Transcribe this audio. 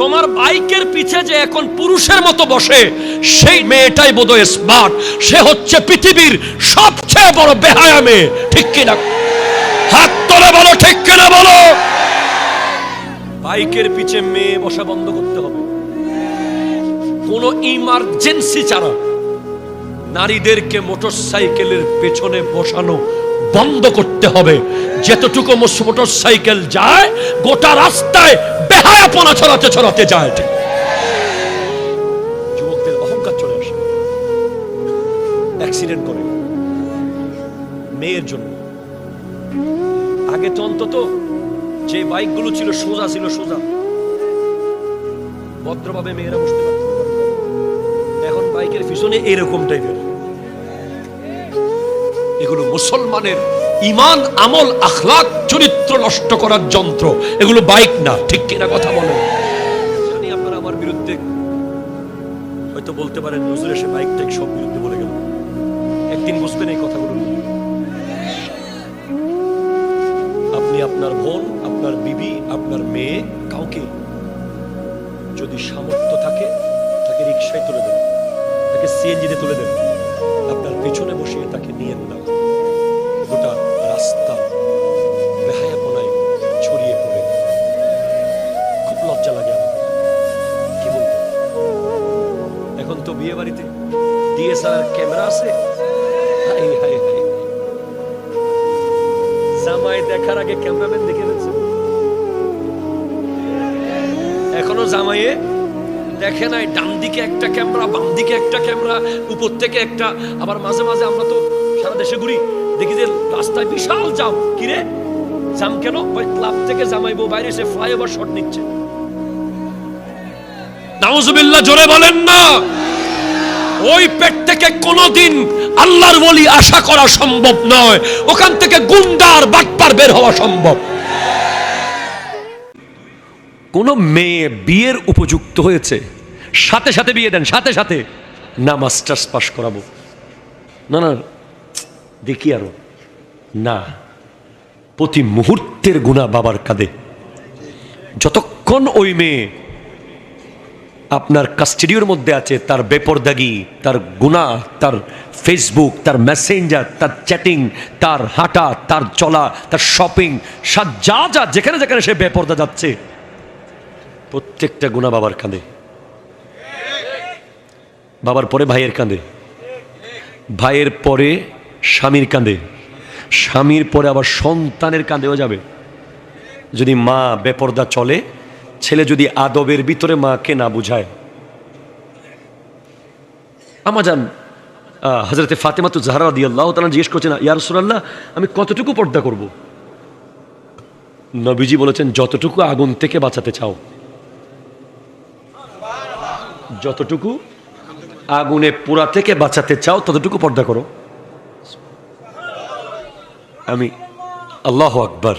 তোমার বাইকের পিছে যে এখন পুরুষের মতো বসে, সেই মেয়েটাই বোধহয় স্মার্ট। সে হচ্ছে পৃথিবীর সবচেয়ে বড় বেহায়া মেয়ে। ঠিক কিনা? হাত তোলে বলো ঠিক কিনা বলো। বাইকের পিছে মেয়ে বসা বন্ধ করতে হবে। কোন ইমার্জেন্সি ছাড়া নারীদেরকে মোটরসাইকেলের পেছনে বসানো বন্ধ করতে হবে। যতটুকু মোটরসাইকেল যায় গোটা রাস্তায় বেহায়াপনা ছড়াতে ছড়াতে যায়। যুবকদের অহংকার চলে আসে, অ্যাক্সিডেন্ট করে মেয়ের জন্য। আগে তো অন্তত যে বাইকগুলো ছিল সোজা ছিল, সোজা ভদ্রভাবে মেয়েরা বসতে পারত। এখন বাইকের পিছনে এরকম টাইপের। এগুলো মুসলমানের ঈমান, আমল, আখলাক, চরিত্র নষ্ট করার যন্ত্র। এগুলো বাইক না। ঠিক কিনা কথা বলেন? জানি আপনারা আমার বিরুদ্ধে হয়তো বলতে পারেন, নজরে সে বাইক টাইক সব বিরুদ্ধে বলে গেল। একদিন বুঝবেন এই কথাগুলো। আপনি আপনার বোন, আপনার বিবি, আপনার মেয়ে, কাউকে যদি সামর্থ্য থাকে তাকে রিকশায় তুলে দেন, তাকে সিএনজিতে তুলে দেন, আপনার পেছনে বসিয়ে তাকে নিয়ে না। গোটা রাস্তা বেহায়াপনায় ছড়িয়ে পড়ে। খুব লজ্জা লাগে আমাকে, কি বলবো। এখন তো বিয়ে বাড়িতে ডিএসএলআর ক্যামেরা আছে। হাই হাই হাই, জামাই দেখার আগে ক্যামেরাম্যান দেখে ফেলছে। এখনো জামাইয়ে দেখে নাই ডান দিকে একটা ক্যামেরা, বাম দিকে একটা ক্যামেরা, উপর থেকে একটা। আবার মাঝে মাঝে আমরা তো সারা দেশে ঘুরি, দেখি যে রাস্তায় বিশাল জাম। কিরে জাম কেন? ওই ক্লাব থেকে জামাইবো বাইরে এসে ফ্লাইওভার শট নিচ্ছে। নাউজুবিল্লাহ, জোরে বলেন না। ওই পেট থেকে কোনোদিন আল্লাহর ওলি আশা করা সম্ভব নয়। ওখান থেকে গুন্ডার বাটপার বের হওয়া সম্ভব। কোন মেয়ে বিয়ের উপযুক্ত হয়েছে, সাথে সাথে বিয়ে দেন, সাথে সাথে। না মাস্টার্স পাস করাবো, না না দেখি আরো না। প্রতি মুহূর্তের গুনাহ বাবার কাঁধে। যতক্ষণ ওই মেয়ে আপনার কাস্টডির মধ্যে আছে, তার বেপরদাগি, তার গুনাহ, তার ফেসবুক, তার মেসেঞ্জার, তার চ্যাটিং, তার হাঁটা, তার চলা, তার শপিং, যা যা যেখানে যেখানে সে বেপরদা যাচ্ছে, প্রত্যেকটা গুনাহ বাবার কাঁধে। বাবার পরে ভাইয়ের কাঁধে, ভাইয়ের পরে স্বামীর কাঁধে, স্বামীর পরে আবার সন্তানের কাঁধেও যাবে। যদি মা বেপরদা চলে, ছেলে যদি আদবের ভিতরে মাকে না বুঝায়। আমাজান হযরতে ফাতেমা জাহরা রাদিয়াল্লাহু তাআলা জিজ্ঞেস করছেন, ইয়া রাসূলুল্লাহ, আমি কতটুকু পর্দা করব? নবীজি বলেছেন, যতটুকু আগুন থেকে বাঁচাতে চাও, যতটুকু আগুনে পোড়া থেকে বাঁচাতে চাও ততটুকু পর্দা করো। আমি আল্লাহু আকবার।